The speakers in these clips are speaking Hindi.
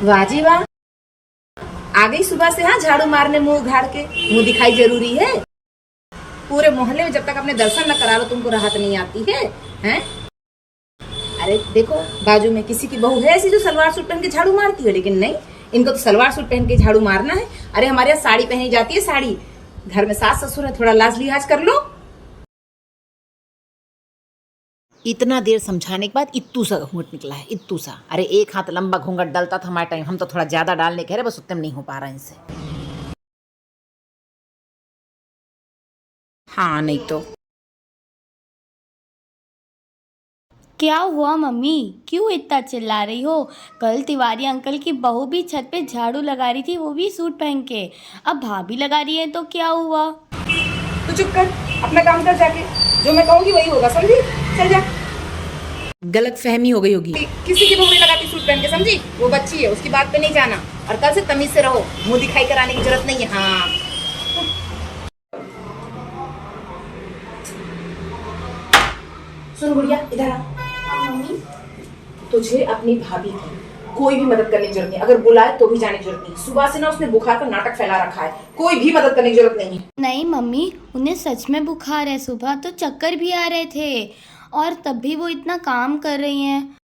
वाह जी वाह, आ गई सुबह से। हाँ, झाड़ू मारने मुंह उघाड़ के। मुंह दिखाई जरूरी है। पूरे मोहल्ले में जब तक अपने दर्शन न करा लो तुमको राहत नहीं आती है। हैं? अरे देखो, बाजू में किसी की बहू है ऐसी जो सलवार सूट पहन के झाड़ू मारती है, लेकिन नहीं, इनको तो सलवार सूट पहन के झाड़ू मारना है। अरे हमारे यहाँ साड़ी पहनी जाती है, साड़ी। घर में सास ससुर है, थोड़ा लाज लिहाज कर लो। इतना देर समझाने के बाद इत्तू सा घूंघट निकला है, इत्तू सा। अरे एक हाथ लंबा घूंघट डलता था हमारे टाइम, हम तो थोड़ा ज्यादा डालने कह रहे, बस उतने में नहीं हो पा रहा है इनसे। हाँ नहीं तो। क्या हुआ मम्मी, क्यों इतना चिल्ला रही हो? कल तिवारी अंकल की बहू भी छत पे झाड़ू लगा रही थी, वो भी सूट पहन के। अब भाभी लगा रही है तो क्या हुआ? तू चुप कर, अपना काम कर जाके। जो मैं कहूंगी वही होगा, समझी? चल जा। गलत फहमी हो गई होगी। किसी की बहू नहीं लगाती सूट पहन के, समझी? वो बच्ची है, उसकी बात पे नहीं जाना। और कल से तमीज से रहो, मुंह दिखाई कराने की जरूरत नहीं है। हाँ, सुन गुड़िया, इधर आ। मम्मी तुझे अपनी भाभी की कोई भी मदद करने की जरूरत नहीं। अगर बुलाए तो भी जाने की जरूरत नहीं। सुबह से ना उसने बुखार का नाटक फैला रखा है, कोई भी मदद करने की जरूरत नहीं है। नहीं मम्मी, उन्हें सच में बुखार है। सुबह तो चक्कर भी आ रहे थे और तब भी वो इतना काम कर रही हैं।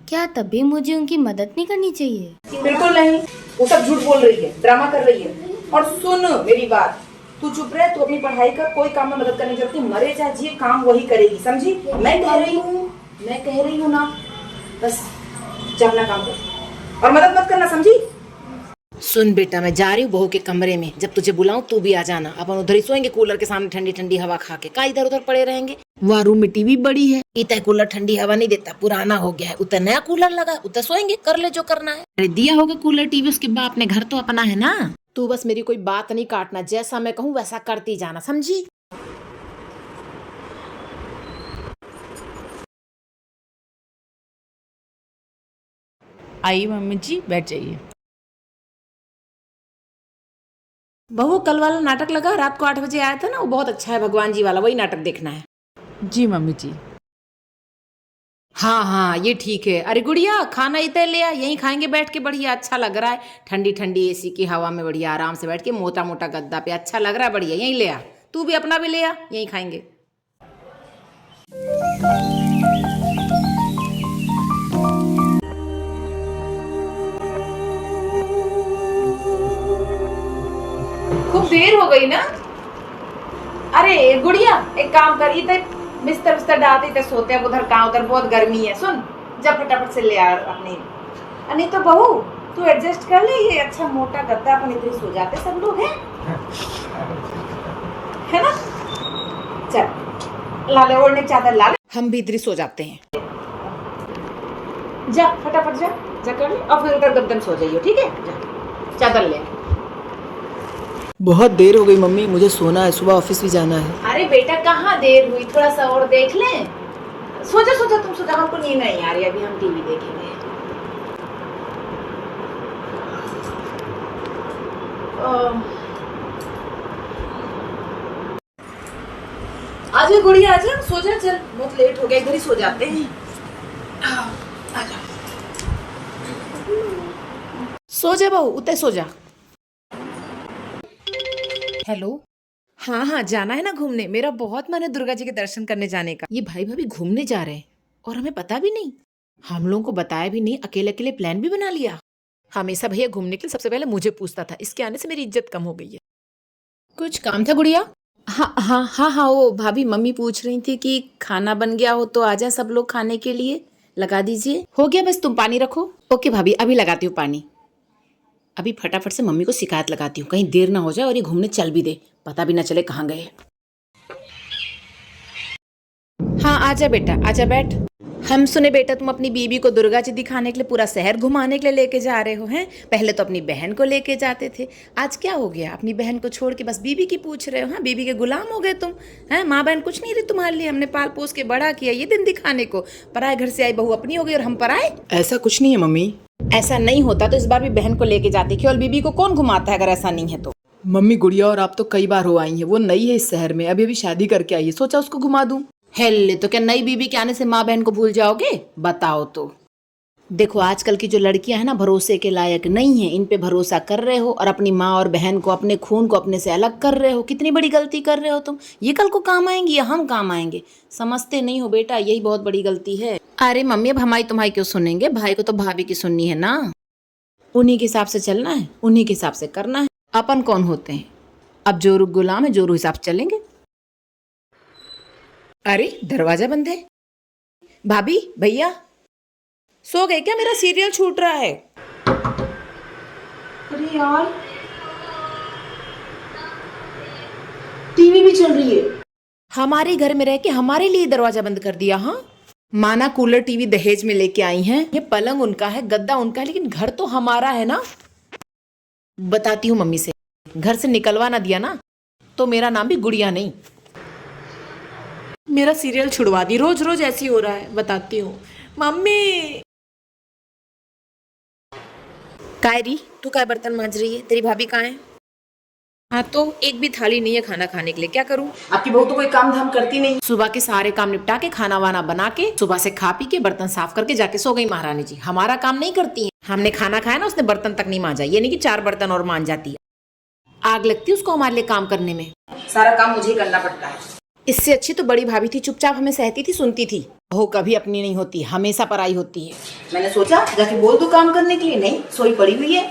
क्या तब भी मुझे उनकी मदद नहीं करनी चाहिए? बिल्कुल नहीं, वो सब झूठ बोल रही है, ड्रामा कर रही है। और सुन मेरी बात, तू चुप रहे, तू अपनी पढ़ाई कर, कोई काम में मदद करने की जरूरत नहीं। मरे चाहे जिए, काम वही करेगी, समझी? मैं कह रही हूँ ना, बस जा अपना काम कर और मदद मत करना, समझी? सुन बेटा, मैं जा रही हूँ बहू के कमरे में। जब तुझे बुलाऊं तू भी आ जाना। अपन उधर ही सोएंगे कूलर के सामने, ठंडी ठंडी हवा खा के। का इधर उधर पड़े रहेंगे? वहाँ रूम में टीवी बड़ी है, इतना कूलर ठंडी हवा नहीं देता, पुराना हो गया है। उतना नया कूलर लगा, उतना सोएंगे, कर ले जो करना है। अरे दिया होगा कूलर टीवी उसके बाद, अपने घर तो अपना है ना। तू बस मेरी कोई बात नहीं काटना, जैसा मैं कहूँ वैसा करती जाना, समझी? आइए मम्मी जी, बैठ जाइए। बहू, कल वाला नाटक लगा, रात को 8 बजे आया था ना, वो बहुत अच्छा है, भगवान जी वाला, वही नाटक देखना है। जी मम्मी जी। हाँ हाँ, ये ठीक है। अरे गुड़िया, खाना इधर ले आ, यहीं खाएंगे बैठ के, बढ़िया अच्छा लग रहा है। ठंडी ठंडी एसी की हवा में बढ़िया आराम से बैठ के, मोटा मोटा गद्दा पे अच्छा लग रहा है, बढ़िया। यहीं ले आ, तू भी अपना भी ले आ, यहीं खाएंगे। खूब देर हो गई ना। अरे गुड़िया, एक काम कर, इधर बिस्तर बिस्तर डालते इधर सोते हैं, उधर कहाँ, उधर बहुत गर्मी है। सुन, जब फटाफट से ले आ अपनी। नहीं तो बहू, तू एडजस्ट कर ले, ये अच्छा मोटा गद्दा, अपन इधर ही सो जाते सब लोग हैं, है ना? चल ला ले, ओढ़ने की चादर ला ले, हम भी इधर ही सो जाते हैं। जा फटाफट जा, जा कर ले, और फिर उधर गद्दम सो जाइयो, ठीक है? जा चादर ले। बहुत देर हो गई मम्मी, मुझे सोना है, सुबह ऑफिस भी जाना है। अरे बेटा, कहाँ देर हुई, थोड़ा सा और देख लें। सो जा सो जा, तुम सो जा, हमको नींद नहीं आ रही, अभी हम टीवी देखेंगे। आजा गुड़िया, आजा, सो जा, चल बहुत लेट हो गया, इधर ही सो जाते हैं। आजा, सो जा बहू, उतने सो जा। हेलो, हाँ हाँ, जाना है ना घूमने। मेरा बहुत मन है दुर्गा जी के दर्शन करने जाने का। ये भाई भाभी घूमने जा रहे हैं और हमें पता भी नहीं, हम लोगों को बताया भी नहीं, अकेले अकेले प्लान भी बना लिया। हमेशा भैया घूमने के लिए सबसे पहले मुझे पूछता था, इसके आने से मेरी इज्जत कम हो गई है। कुछ काम था गुड़िया? हाँ हाँ हाँ हाँ, वो भाभी मम्मी पूछ रही थी कि खाना बन गया हो तो आ जाए सब लोग खाने के लिए, लगा दीजिए। हो गया, बस तुम पानी रखो। ओके भाभी, अभी लगाती हूँ पानी। अभी फटाफट से मम्मी को शिकायत लगाती हूँ, कहीं देर ना हो जाए और ये घूमने चल भी दे, पता भी ना चले कहाँ गए। हाँ आजा बेटा, आजा बैठ। हम सुने बेटा तुम अपनी बीबी को दुर्गा जी दिखाने के लिए पूरा शहर घुमाने के लिए लेके जा रहे हो हैं। पहले तो अपनी बहन को लेके जाते थे, आज क्या हो गया? अपनी बहन को छोड़ के बस बीबी की पूछ रहे हो? हाँ, बीबी के गुलाम हो गए तुम हैं? माँ बहन कुछ नहीं रही तुम्हारे लिए, हमने पाल पोस के बड़ा किया, ये दिन दिखाने को। पराए घर से आई बहू अपनी हो गई और हम पराए? ऐसा कुछ नहीं है मम्मी। ऐसा नहीं होता तो इस बार भी बहन को लेके जाती, केवल बीबी को कौन घुमाता है अगर ऐसा नहीं है तो? मम्मी, गुड़िया और आप तो कई बार हो आई हैं, वो नई है इस शहर में, अभी अभी शादी करके आई है, सोचा उसको घुमा दूं। हेले, तो क्या नई बीबी के आने से माँ बहन को भूल जाओगे? बताओ तो। देखो आजकल की जो लड़कियां हैं ना भरोसे के लायक नहीं है, इन पे भरोसा कर रहे हो और अपनी माँ और बहन को, अपने खून को अपने से अलग कर रहे हो। कितनी बड़ी गलती कर रहे हो तुम। ये कल को काम आएंगी या हम काम आएंगे, समझते नहीं हो बेटा, यही बहुत बड़ी गलती है। अरे मम्मी अब हमारी तुम्हारी क्यों सुनेंगे, भाई को तो भाभी की सुननी है ना। उन्हीं के हिसाब से चलना है, उन्हीं के हिसाब से करना है। अपन कौन होते हैं, अब जोरू गुलाम है, जोरू हिसाब से चलेंगे। अरे दरवाजा बंद है। भाभी भैया सो गए क्या, मेरा सीरियल छूट रहा है। अरे यार, टीवी भी चल रही है। हमारे घर में रह के हमारे लिए दरवाजा बंद कर दिया। हाँ माना कूलर टीवी दहेज में लेके आई हैं, ये पलंग उनका है, गद्दा उनका है, लेकिन घर तो हमारा है ना। बताती हूँ मम्मी से, घर से निकलवा ना दिया ना तो मेरा नाम भी गुड़िया नहीं। मेरा सीरियल छुड़वा दी, रोज रोज ऐसी हो रहा है। बताती हूँ मम्मी। कायरी तू काय बर्तन मांज रही है, तेरी भाभी कहाँ है। हाँ तो एक भी थाली नहीं है खाना खाने के लिए, क्या करूँ। आपकी बहू तो कोई काम धाम करती नहीं। सुबह के सारे काम निपटा के खाना वाना बना के सुबह से खा पी के बर्तन साफ करके जाके सो गई महारानी जी। हमारा काम नहीं करती है, हमने खाना खाया ना उसने बर्तन तक नहीं मांजा। ये नहीं कि 4 बर्तन और मांज जाती है, आग लगती है उसको हमारे लिए काम करने में। सारा काम मुझे ही करना पड़ता है। इससे अच्छी तो बड़ी भाभी थी, चुपचाप हमें सहती थी, सुनती थी। बहू कभी अपनी नहीं होती, हमेशा पराई होती है। मैंने सोचा जाके बोल दो काम करने के लिए, नहीं सोई पड़ी हुई है।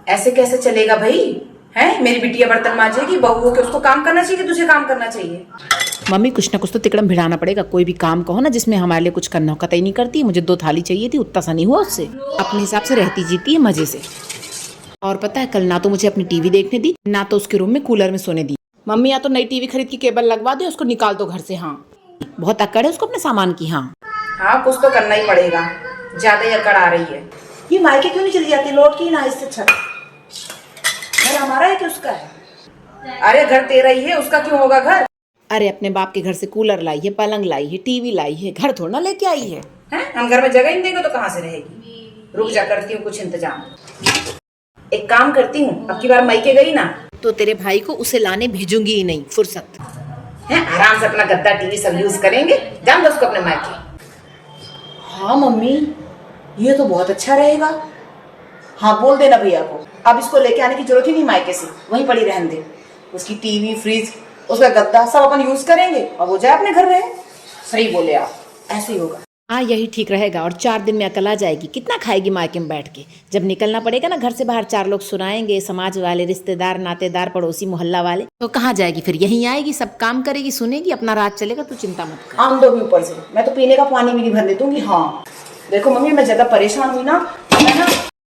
ऐसे कैसे चलेगा भाई, है मेरी बिटिया बर्तन मांजेगी, बहू हो के उसको काम करना चाहिए कि तुझे काम करना चाहिए। मम्मी कुछ ना कुछ तो तिकड़म भिड़ाना पड़ेगा, कोई भी काम कहो ना जिसमें हमारे लिए कुछ करना हो। कतई नहीं करती, मुझे 2 थाली चाहिए थी, उतना सा नहीं हुआ उससे। अपने हिसाब से रहती जीती है मजे से। और पता है कल ना तो मुझे अपनी टीवी देखने दी, ना तो उसके रूम में कूलर में सोने दी। मम्मी या तो नई टीवी खरीद के केबल लगवा दे, उसको निकाल दो घर से। हाँ बहुत अकड़ है उसको अपने सामान की। हाँ हाँ कुछ तो करना ही पड़ेगा, ज्यादा ही अकड़ आ रही है। ये मायके क्यों नहीं चली जाती, लौट की ना इससे। अच्छा घर हमारा है कि उसका है। अरे घर तेरा ही है, उसका क्यों होगा घर। अरे अपने बाप के घर से कूलर लाई है, पलंग लाई है, टीवी लाई है, घर थोड़ा ना लेके आई है। हम घर में जगह ही नहीं देंगे तो कहाँ से रहेगी। रुक जा, करती हूँ कुछ इंतजाम। एक काम करती हूँ, अब की बार मायके गई ना तो तेरे भाई को उसे लाने भेजूंगी ही नहीं, फुर्सत है। आराम से अपना गद्दा टीवी सब यूज करेंगे, जान दो उसको अपने मायके। हाँ मम्मी ये तो बहुत अच्छा रहेगा। हाँ बोल देना भैया को, अब इसको लेके आने की जरूरत ही नहीं मायके से, वहीं पड़ी रहने दे। उसकी टीवी फ्रिज उसका गद्दा सब अपन यूज करेंगे और वो जाए अपने घर रहे। सही बोले आप, ऐसे ही होगा। हाँ यही ठीक रहेगा। और 4 दिन में अकल आ जाएगी, कितना खाएगी मायके में बैठ के। जब निकलना पड़ेगा ना घर से बाहर, 4 लोग सुनाएंगे, समाज वाले, रिश्तेदार, नातेदार, पड़ोसी, मोहल्ला वाले, तो कहाँ जाएगी फिर। यहीं आएगी, सब काम करेगी, सुनेगी, अपना राज चलेगा। तो चिंता मत कर। आम दो भी ऊपर से, मैं तो पीने का पानी भी नहीं भरने दूंगी। हाँ देखो मम्मी मैं ज्यादा परेशान हुई ना, मैं ना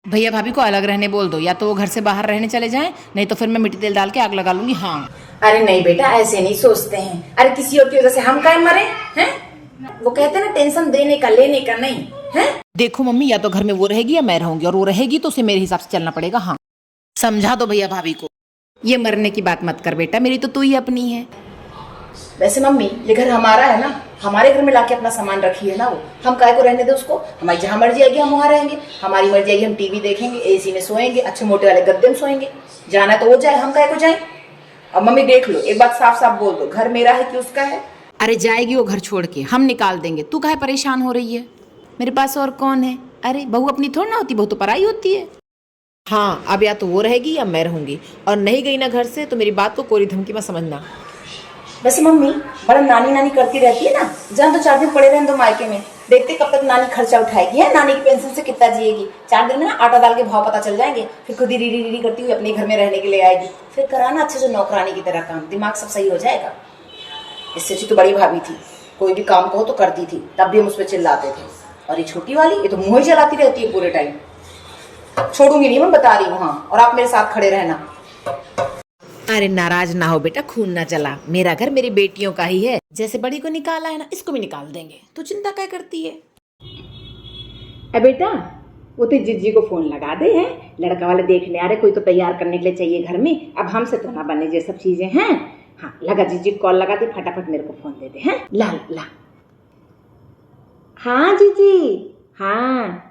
भैया भाभी को अलग रहने बोल दो, या तो वो घर से बाहर रहने चले जाएं, नहीं तो फिर मैं मिट्टी तेल डाल के आग लगा लूंगी। हाँ अरे नहीं बेटा ऐसे नहीं सोचते हैं। अरे किसी और की वजह से हम काहे मरे हैं। वो कहते हैं ना टेंशन देने का लेने का नहीं है। देखो मम्मी या तो घर में वो रहेगी या मैं रहूंगी, और वो रहेगी तो उसे मेरे हिसाब से चलना पड़ेगा। हाँ समझा दो भैया भाभी को। ये मरने की बात मत कर बेटा, मेरी तो तू ही अपनी है। वैसे मम्मी ये घर हमारा है ना, हमारे घर में लाके अपना सामान रखी है ना वो, हम काहे को रहने दे उसको। हमारी जहाँ मर्जी आएगी हम वहाँ रहेंगे, हमारी मर्जी आएगी हम टीवी देखेंगे, एसी में सोएंगे, अच्छे मोटे वाले गद्दे में सोएंगे। जाना है तो वो जाए, हम काहे को जाए। अब मम्मी देख लो, एक बात साफ साफ बोल दो, घर मेरा है कि उसका है। अरे जाएगी वो घर छोड़ के, हम निकाल देंगे। तू काहे परेशान हो रही है, मेरे पास और कौन है। अरे बहू अपनी थोड़ी ना होती, बहू तो पराई होती है। हाँ अब या तो वो रहेगी या मैं रहूंगी, और नहीं गई ना घर से तो मेरी बात को कोरी धमकी मत समझना। वैसे मम्मी बड़ा नानी नानी करती रहती है ना, जान तो 4 दिन पड़े रहने दो मायके में, देखते कब तक नानी खर्चा उठाएगी है। नानी की पेंशन से कितना जिएगी। 4 दिन में ना आटा दाल के भाव पता चल जाएंगे, फिर खुद ही रीडी रीडी करती हुई अपने घर में रहने के लिए आएगी। फिर कराना अच्छे से नौकरानी की तरह काम, दिमाग सब सही हो जाएगा। इससे अच्छी तो बड़ी भाभी थी, कोई भी काम कहो तो करती थी, तब भी हम उस पर चिल्लाते थे। और ये छोटी वाली ये तो मुँह ही चलाती रहती है पूरे टाइम। छोड़ूंगी नहीं, मैं बता रही हूँ। हाँ और आप मेरे साथ खड़े रहना। अरे नाराज ना हो बेटा, खून ना चला। मेरा घर मेरी बेटियों का ही है, जैसे बड़ी को निकाला है ना इसको भी निकाल देंगे। तो चिंता क्या करती है। अरे बेटा वो तो जिज्जी को फोन लगा दे है, लड़का वाले देखने आ रहे, कोई तो तैयार करने के लिए चाहिए घर में। अब हमसे तो ना बने ये सब चीजें हैं। हाँ लगा, जिज्जी को कॉल लगा दे, फटाफट मेरे को फोन दे दे। हैं ला ला। हाँ जीजी हाँ।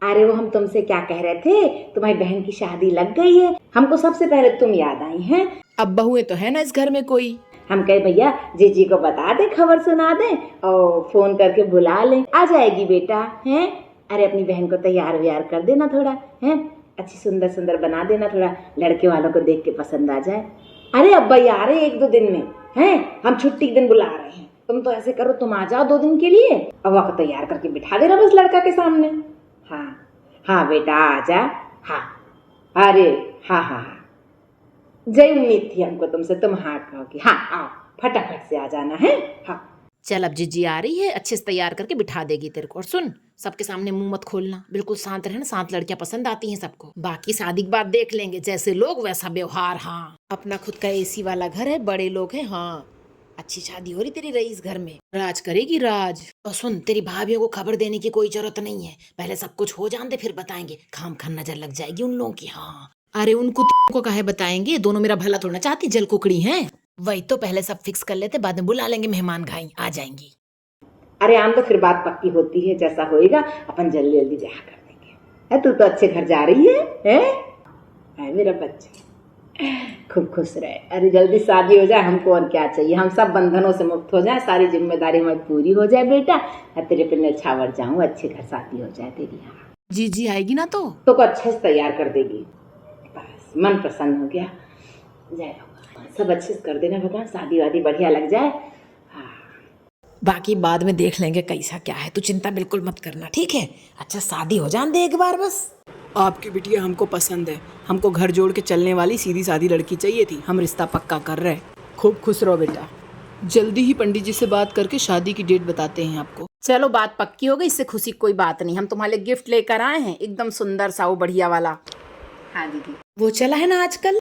अरे वो हम तुमसे क्या कह रहे थे, तुम्हारी बहन की शादी लग गई है, हमको सबसे पहले तुम याद आई हैं। अब बहुएं तो है ना इस घर में कोई। हम कहे भैया जीजी को बता दे, खबर सुना दे और फोन करके बुला ले, आ जाएगी बेटा। हैं अरे अपनी बहन को तैयार व्यार कर देना थोड़ा, है अच्छी सुंदर सुंदर बना देना, थोड़ा लड़के वालों को देख के पसंद आ जाए। अरे अब्बा आ रहे 1-2 दिन में, हैं हम छुट्टी के दिन बुला रहे हैं, तुम तो ऐसे करो तुम आ जाओ 2 दिन के लिए, अब्बा को तैयार करके बिठा देना बस लड़का के सामने। हाँ हाँ बेटा आ जा, हाँ अरे हाँ हाँ हाँ जय उम्मीद थी हमको तुमसे, तुम हाँ कहोगी, हाँ आओ फटाफट से आ जाना है। हाँ चल अब जीजी आ रही है, अच्छे से तैयार करके बिठा देगी तेरे को। और सुन सबके सामने मुंह मत खोलना, बिल्कुल शांत रहना, शांत लड़कियां पसंद आती हैं सबको, बाकी शादी के बाद देख लेंगे, जैसे लोग वैसा व्यवहार। हाँ अपना खुद का एसी वाला घर है, बड़े लोग हैं, हाँ अच्छी शादी हो रही तेरी रईस घर में, राज करेगी राज। और सुन तेरी भाभियों को खबर देने की कोई जरूरत नहीं है, पहले सब कुछ हो जाने दे फिर बताएंगे, खाम खान नजर लग जाएगी उन लोगों की। हाँ अरे उनको को काहे बताएंगे, दोनों मेरा भला थोड़ा चाहती, जल कुकड़ी हैं। वही तो पहले सब फिक्स कर लेते, बाद में बुला लेंगे मेहमान घाई आ जाएंगी। अरे आम तो फिर बात पक्की होती है, जैसा होएगा अपन जल्दी जल्दी ब्याह कर देंगे। तू तो अच्छे घर जा रही है मेरा बच्चे, खूब खुश रहे। अरे जल्दी शादी हो जाए, हमको और क्या चाहिए, हम सब बंधनों से मुक्त हो जाए, सारी जिम्मेदारी हमारी पूरी हो जाए बेटा, और तेरे पे न्यौछावर जाऊं, अच्छे घर शादी हो जाए तेरी। हाँ जीजी आएगी ना तो को अच्छे से तैयार कर देगी, बस मन प्रसन्न हो गया। जय भगवान, सब अच्छे से कर देना भगवान, शादी वादी बढ़िया लग जाए। बाकी बाद में देख लेंगे कैसा क्या है, तू चिंता बिल्कुल मत करना, ठीक है। अच्छा शादी हो जाने दे एक बार बस। आपकी बिटिया हमको पसंद है, हमको घर जोड़ के चलने वाली सीधी सादी लड़की चाहिए थी, हम रिश्ता पक्का कर रहे हैं। खूब खुश रहो बेटा, जल्दी ही पंडित जी से बात करके शादी की डेट बताते हैं आपको। चलो बात पक्की हो गई, इससे खुशी कोई बात नहीं, हम तुम्हारे लिए गिफ्ट लेकर आए हैं, एकदम सुंदर सा वो बढ़िया वाला। हाँ दीदी वो चला है ना आजकल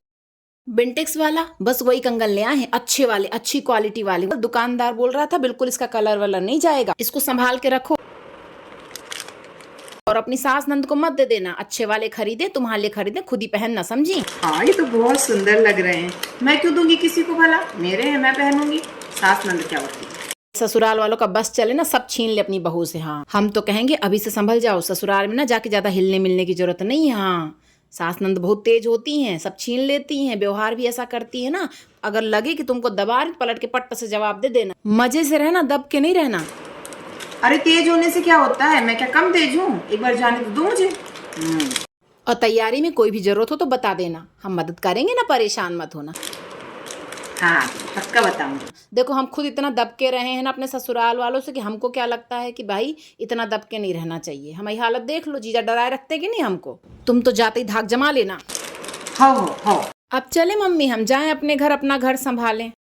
बेंटेक्स वाला, बस वही कंगन ले आए हैं, अच्छे वाले, अच्छी क्वालिटी वाले। दुकानदार बोल रहा था बिल्कुल इसका कलर वलर नहीं जाएगा, इसको संभाल के रखो और अपनी सास नंद को मत दे देना, अच्छे वाले खरीदे, तुम्हारे लिए खरीदे, खुद ही पहनना, समझी। हाँ ये तो बहुत सुंदर लग रहे हैं, मैं क्यों दूंगी किसी को, भला मेरे हैं मैं पहनूंगी, सास नंद क्या होती है। ससुराल वालों का बस चले ना, सब छीन ले अपनी बहू से। हाँ हम तो कहेंगे अभी से संभल जाओ, ससुराल में ना जाके ज्यादा हिलने मिलने की जरूरत नहीं है। हाँ सास नंद बहुत तेज होती हैं, सब छीन लेती हैं, व्यवहार भी ऐसा करती है ना, अगर लगे कि तुमको दबा रही पलट के पट्ट से जवाब दे देना, मजे से रहना, दब के नहीं रहना। अरे तेज होने से क्या होता है, मैं क्या कम तेज हूँ, एक बार जाने तो दो मुझे। और तैयारी में कोई भी जरूरत हो तो बता देना, हम मदद करेंगे ना, परेशान मत होना। हाँ पक्का बताऊंगी। देखो हम खुद इतना दब के रहे हैं ना अपने ससुराल वालों से कि हमको क्या लगता है कि भाई इतना दब के नहीं रहना चाहिए। हमारी हालत देख लो, जीजा डराए रखते कि नहीं हमको, तुम तो जाते ही धाक जमा लेना। हाँ अब चले मम्मी हम जाएं अपने घर, अपना घर संभालें,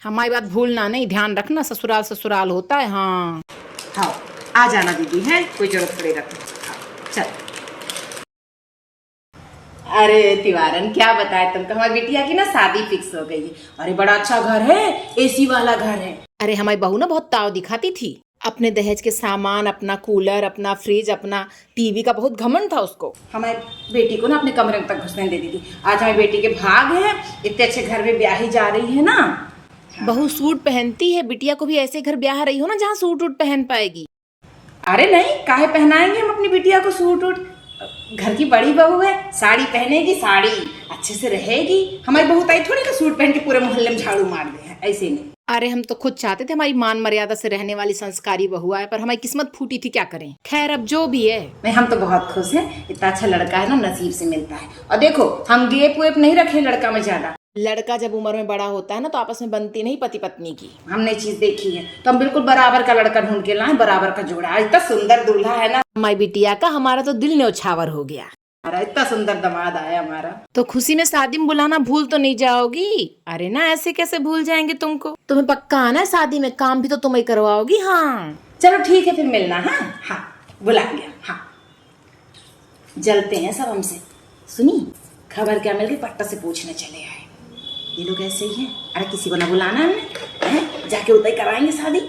हमारी बात भूलना नहीं, ध्यान रखना, ससुराल ससुराल होता है। हाँ आ जाना दीदी, है कोई जरूरत पड़ेगा तो। चल। अरे तिवारन क्या बताए तुमको, हमारी बिटिया की ना शादी फिक्स हो गई है। अरे बड़ा अच्छा घर है, एसी वाला घर है। अरे हमारी बहू ना बहुत ताव दिखाती थी, अपने दहेज के सामान, अपना कूलर, अपना फ्रिज, अपना टीवी का बहुत घमंड था उसको। हमारी बेटी को ना अपने कमरे तक घुसने दे दी थी, आज हमारी बेटी के भाग है, इतने अच्छे घर में ब्याही जा रही है ना। बहू सूट पहनती है, बिटिया को भी ऐसे घर ब्याह रही हो ना जहाँ सूट उट पहन पाएगी। अरे नहीं, काहे पहनाएंगे हम अपनी बिटिया को सूट उट, घर की बड़ी बहू है, साड़ी पहनेगी, साड़ी अच्छे से रहेगी। हमारी बहू ताई थोड़ी ना सूट पहन के पूरे मोहल्ले में झाड़ू मार दे, ऐसे नहीं। अरे हम तो खुद चाहते थे हमारी मान मर्यादा से रहने वाली संस्कारी बहू आए, पर हमारी किस्मत फूटी थी, क्या करें। खैर अब जो भी है। नहीं हम तो बहुत खुश हैं, इतना अच्छा लड़का है ना, नसीब से मिलता है। और देखो हम गेप वेप नहीं रखे लड़का में ज्यादा, लड़का जब उम्र में बड़ा होता है ना तो आपस में बनती नहीं पति पत्नी की, हमने चीज देखी है, तो हम बिल्कुल बराबर का लड़का ढूंढ के लाए, बराबर का जोड़ा। इतना सुंदर दूल्हा है ना हमारी बिटिया का, हमारा तो दिल न्यौछावर हो गया। इतना सुंदर दामाद आया हमारा। तो खुशी में शादी में बुलाना भूल तो नहीं जाओगी। अरे ना ऐसे कैसे भूल जाएंगे तुमको, तुम्हें पक्का आना है शादी में, काम भी तो तुम ही करवाओगी। हाँ चलो ठीक है फिर मिलना। हाँ बुला गया। हाँ जलते हैं सब हमसे। सुनी खबर क्या मिल गई, पट्टा से पूछने चले आए, ये लोग ऐसे ही हैं। अरे किसी को ना बुलाना हमने, जाके उतना ही कराएंगे शादी।